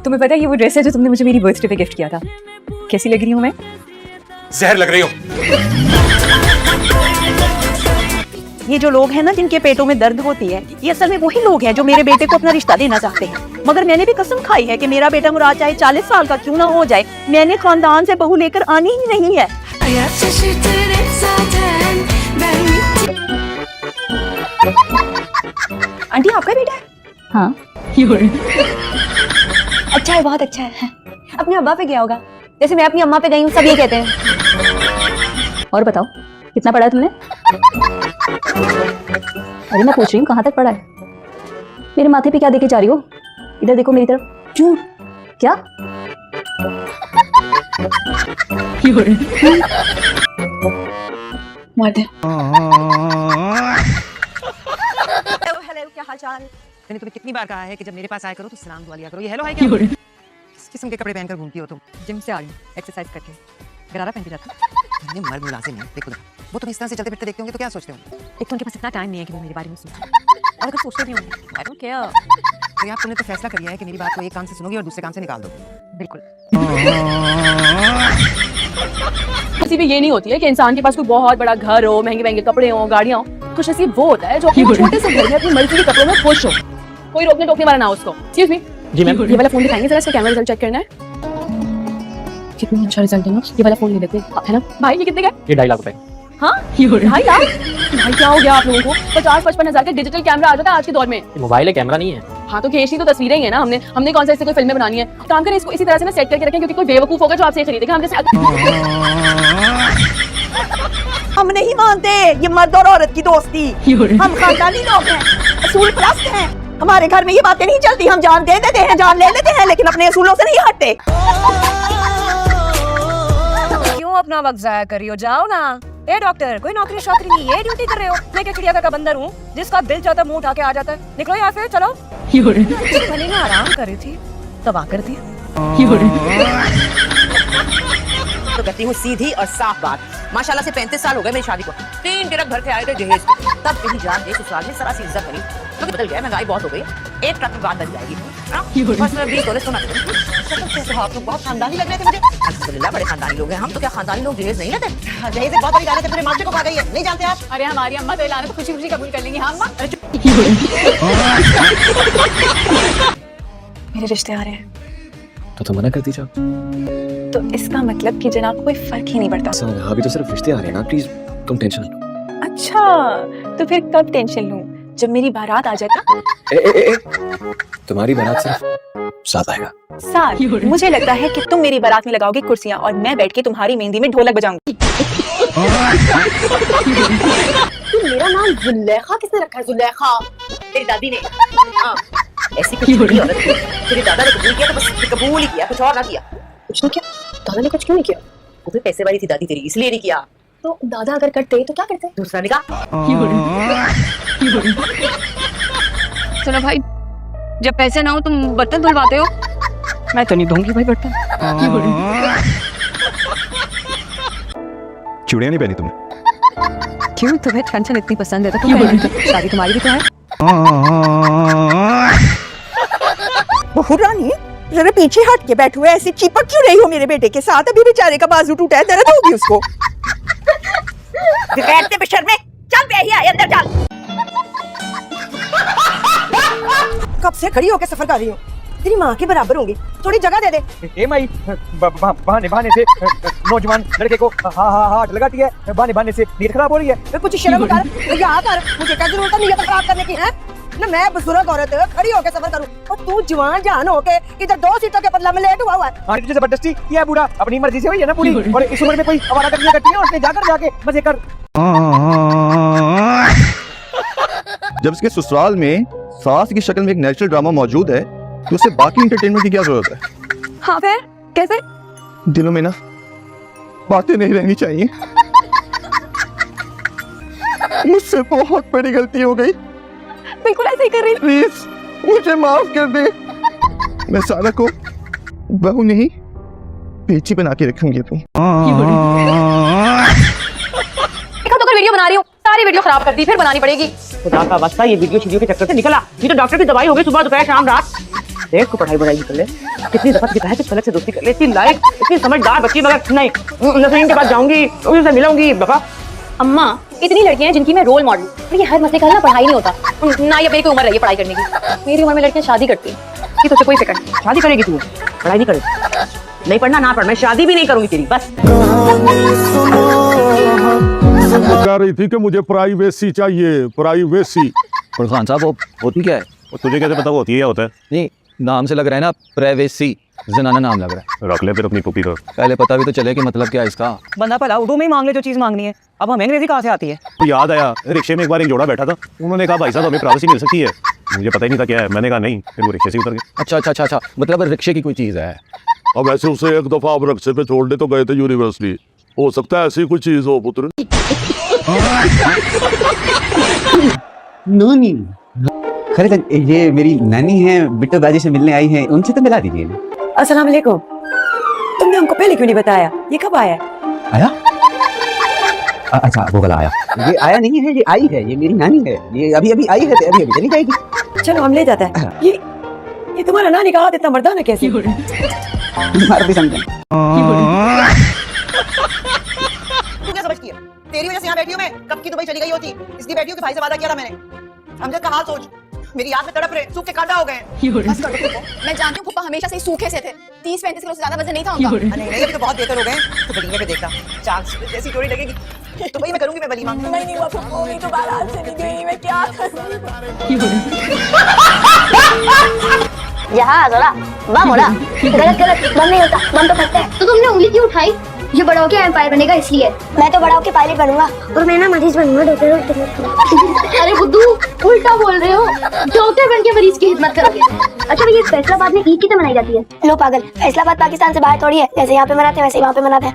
तुम्हें पता है ये वो ड्रेस है जो तुमने मुझे मेरी बर्थडे पे गिफ्ट किया था? कैसी लग रही हूँ मैं? जहर लग रही हो। ये जो लोग हैं ना जिनके पेटों में दर्द होती है, ये असल में वही लोग हैं जो मेरे बेटे को अपना रिश्ता देना चाहते हैं। मगर मैंने भी कसम खाई है कि मेरा बेटा मुराद चाहे 40 साल का क्यों ना हो जाए, मैंने खानदान से बहू लेकर आनी ही नहीं है। आंटी आपका बेटा है? हाँ। अच्छा है, बहुत अच्छा है। अपने अब्बा पे गया होगा, जैसे मैं अपनी अम्मा पे गई हूँ, सब ये कहते हैं। और बताओ कितना पढ़ा है तुमने? अरे मैं पूछ रही हूँ कहाँ तक पढ़ा है? मेरे माथे पे क्या देके जा रही हो? इधर देखो मेरी तरफ। झूठ। क्या? हेलो, क्या हाल चाल? मैंने तुम्हें कितनी बार कहा है कि जब मेरे पास आया करो तो सलाम दुआ लिया करो। ये हेलो हाय क्या? किस किस्म के कपड़े पहनकर घूमती हो तुम? जिम से आ रही हूँ एक्सरसाइज करके। गरारा पहन के जाती हो? मर्द मुलाजिम है, देखो वो तुम इस तरह से चलते फिरते देखते होंगे तो क्या सोचते होंगे? एक तो उनके पास इतना टाइम नहीं है कि वो मेरे बारे में सुने, और अगर सोचते भी होंगे आई डोंट केयर। तो यार तुमने तो फैसला कर लिया है कि मेरी बात को एक कान से सुनोगी और दूसरे कान से निकाल दोगी। बिल्कुल। किसी भी ये नहीं होती है कि इंसान के पास कोई बहुत बड़ा घर हो, महंगे महंगे कपड़े हो, गाड़ियां हो। खुशनसीब वो होता है जो अपने छोटे से घर में अपनी मर्जी के कपड़ों में खुश हो, कोई रोकने टोकने वाला ना हो उसको। एक्सक्यूज मी जी मैम, ये वाला फोन दिखाएंगे जरा, इसका कैमरा रिजल्ट चेक करना है। कितना अच्छा रिजल्ट है ना, ये वाला फोन ले लेते हैं, है ना भाई? ये कितने का? ये 2.5 लाख रुपए। हाँ 2.5 लाख? भाई क्या हो गया आप लोगों को? 50-55 हजार का डिजिटल कैमरा आ जाता है आज के दौर में। मोबाइल है, कैमरा नहीं है। हाँ तो खींचनी तो तस्वीरें ही है ना हमने कौन सा इससे कोई फिल्में बनानी है? काम करें इसको इसी तरह से ना सेट करके रखें, क्योंकि कोई बेवकूफ होगा जो आपसे ये खरीदेगा। हम जैसे हम नहीं मानते ये मर्द और औरत की दोस्ती। हम खानदानी लोग हैं, असूल परस्त हैं। हमारे घर में ये बातें नहीं चलती। हम जान दे देते हैं, जान ले लेते हैं, लेकिन अपने असूलों से नहीं हटते। क्यों अपना वक्त जाया कर रही हो? जाओ ना। ए डॉक्टर, कोई नौकरी शौकरी नहीं, ये ड्यूटी कर रहे हो? मैं क्या चिड़ियाघर का बंदर हूँ जिसका दिल चाहता मुंह उठा के आ जाता है? निकलो यहाँ से, चलो। भले मैं आराम कर रही थी तब आकर दी। तो कहती हूँ सीधी और साफ बात, माशाल्लाह से 35 साल हो गए मेरी शादी को। 3 ट्रक भर के आए थे जहेज, तब मेरी जान दे ससुराल में सरासी इज्जत करी। तो बदल गया, महंगाई बहुत हो गई, 1 ट्रक में बात बन जाएगी। बस मैं 20 डॉलर सुना आप लोग बहुत खानदानी लग रहे थे मुझे। अल्हम्दुलिल्लाह बड़े खानदानी लोग हैं हम। तो क्या खानदानी लोग जहेज नहीं लेते? जहेज एक बहुत बड़ी दावत है, पूरे मार्केट को खा गई है, नहीं जानते आप? अरे हमारी अम्मा तो ऐलान तो खुशी खुशी कबूल कर लेंगी। हाँ अम्मा। मेरे रिश्ते आ रहे हैं तो मना कर दीजिए। तो इसका मतलब कि जनाब कोई फर्क ही नहीं पड़ता। अभी तो सिर्फ रिश्ते आ रहे हैं ना, प्लीज तुम टेंशन लो। अच्छा तो फिर कब टेंशन लूं? जब मेरी बारात आ जाएगा। तुम्हारी बारात सिर्फ साथ आएगा। साथ? मुझे लगता है कि तुम मेरी बारात में लगाओगे कुर्सियां और मैं बैठ के तुम्हारी मेहंदी में ढोलक बजाऊंगी। मेरा नाम जुलेखा किसने रखा है? जुलेखा तेरी दादी ने। ऐसी कुछ नहीं औरत थी। तेरे दादा ने कबूल किया तो बस कबूल ही किया, कुछ और ना किया। कुछ नहीं किया? दादा ने कुछ क्यों नहीं किया? वो भी पैसे वाली थी दादी तेरी, इसलिए नहीं किया। तो दादा अगर करते तो क्या करते? दूसरा निकाह। सुनो भाई, जब पैसे ना हो तुम बर्तन धुलवाते हो। मैं तो नहीं धोऊंगी भाई बर्तन। चूड़ियां नहीं पहनी तुमने? क्यों, तुम्हें टेंशन इतनी पसंद है तो तुम पहन लो। शादी तुम्हारी भी तो है। बहू रानी जरा पीछे हट के बैठो, ऐसे चिपक क्यों रही हो मेरे बेटे के साथ? अभी बेचारे का बाजू टूटा है, दर्द होगी उसको। बैठते बेशर्मे, चल बे ही अंदर चल। कब से खड़ी होकर सफर कर रही हूँ, तेरी माँ के बराबर होंगी, थोड़ी जगह दे दे। ए माई, बहाने से नौजवान लड़के को हाथ लगाती है, बहाने से नीयत खराब हो रही है। कुछ शर्म कर, यहाँ कर, मुझे क्या जरूरत है नीयत खराब करने की? है ना, मैं बुजुर्ग औरत खड़ी होकर सफर करूं और तू जवान जान होके इधर 2 सीटों के बदला में लेट हुआ है। हाँ तुझे जबरदस्ती किया है, बूढ़ा अपनी मर्जी से हुई है ना पूरी, और इस उम्र में कोई आवारा करती है और जाके मजे कर। जब इसके ससुराल में सास की शक्ल में एक नेचुरल ड्रामा मौजूद है तो उसे बाकी एंटरटेनमेंट की क्या जरूरत है? हाँ फिर कैसे? दिलों में ना बातें नहीं रहनी चाहिए। मुझसे बहुत बड़ी गलती हो गई, बिल्कुल ऐसे ही कर रही। प्लीज मुझे माफ कर दे। मैं सारा को बहू नहीं बेची बना के रखूंगी। तुम तो वीडियो बना रही हूँ, सारी वीडियो खराब कर दी, फिर बनानी पड़ेगी। खुदा का वास्ता ये वीडियो के चक्कर से निकला। ये तो डॉक्टर की दवाई हो गई, सुबह दोपहर शाम रात। देख को पढ़ाई बढ़ाई कर ले, कितनी दफा तुझे कहा है कि फलक से दोस्ती कर ले, इतनी लायक इतनी समझदार बच्ची, मगर नहीं, नसरीन के पास जाऊंगी उनसे मिलूंगी। बाबा अम्मा इतनी लड़कियां हैं जिनकी मैं रोल मॉडल, पर ये हर मसले का हल ना पढ़ाई नहीं होता ना, ये मेरी कोई उम्र रही है पढ़ाई करने की। मेरी उम्र में लड़कियां शादी करती हैं, ये तो कोई फिक्र नहीं। शादी करेगी तू, पढ़ाई नहीं करेगी, नहीं पढ़ना ना पढ़, मैं शादी भी नहीं करूंगी तेरी, बस। वो कह रही थी कि मुझे प्राइवेसी चाहिए, प्राइवेसी। और खान साहब वो होती क्या है? तुझे कैसे पता वो होती है या होता है? नहीं, नाम से लग रहा है ना प्राइवेसी, जनाना नाम लग रहा है। रख ले फिर अपनी पुप्पी तो। पहले पता भी तो चले कि मतलब क्या है इसका। बंदा भला उर्दू में ही मांग ले जो चीज मांगनी है, अब हमें अंग्रेजी कहाँ से आती है? तो याद आया, रिक्शे में एक बार एक जोड़ा बैठा था, उन्होंने कहा भाई साहब हमें प्राइवेसी मिल सकती है, मुझे पता ही नहीं था क्या है, मैंने कहा नहीं, फिर वो रिक्शे से उतर गए। अच्छा अच्छा अच्छा अच्छा, मतलब रिक्शे की कोई चीज़ है। अब ऐसे उसे एक दफा आप रिक्शे पे छोड़ने तो गए थे यूनिवर्सिटी, हो सकता है ऐसी कोई चीज हो पुत्र। नोनी खैर, ये मेरी नानी है, बिट्टो बाजी से मिलने आई है, उनसे तो मिला दीजिए। अस्सलाम वालेकुम। तुमने हमको पहले क्यों नहीं बताया? ये कब आया? आया? अच्छा वो वाला आया। ये आया नहीं है, ये आई है, ये मेरी नानी है, ये अभी अभी आई है, अभी अभी चली जाएगी। चलो हम ले जाते हैं। ये तुम्हारा नानी का हाथ इतना मर्दाना कैसे? तुम्हारा भी समझे। तू क्या समझती है? तेरी वजह से यहाँ बैठी हूँ मैं, कब की दुबई चली गई होती, इसलिए बैठी हूँ कि भाई से वादा किया था मैंने। समझे का हाल सोच, मेरी याद में तड़प रहे, सूखे कांटा हो गए। बस कर दो। मैं जानती हूँ फूफा हमेशा से ही सूखे से थे, 30-35 किलो से ज्यादा वजन नहीं था उनका। नहीं अभी तो बहुत बेहतर हो गए, तो वलीमे पे देखना, चांस जैसी जोड़ी लगेगी तो भाई मैं करूंगी, मैं वलीमा। नहीं हुआ फूफा, मैं तो बारात चली गई, मैं क्या करूँ? जहाज होला बम होला, गलत गलत बम नहीं होता, बम तो फटता है। तो तुमने उंगली क्यों उठाई? ये बड़ा होके एम्पायर बनेगा इसलिए। मैं तो बड़ा होके पायलट बनूंगा, और मैं ना मरीज बनूंगा, डॉक्टर। अरे बुद्धू उल्टा बोल रहे हो, डॉक्टर बन के मरीज की खिदमत करोगे। अच्छा ये फैसलाबाद में ईद कितने मनाई जाती है? लो पागल, फैसलाबाद पाकिस्तान से बाहर थोड़ी है, जैसे यहाँ पे मनाते हैं वैसे वहाँ पे मनाते हैं।